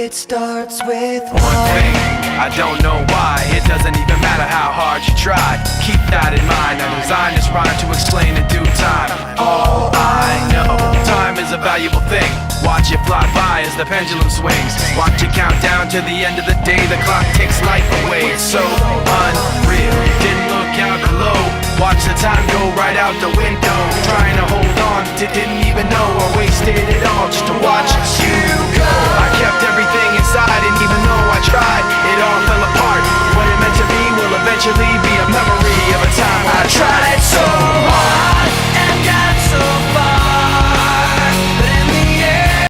It starts with one thing, I don't know why. It doesn't even matter how hard you try. Keep that in mind. I designed this rhyme to explain in due time. All I know, time is a valuable thing. Watch it fly by as the pendulum swings. Watch it count down to the end of the day. The clock takes life away. It's so unreal. Didn't look out below. Watch the time go right out the window. Trying to hold on, didn't even know I wasted it all just to watch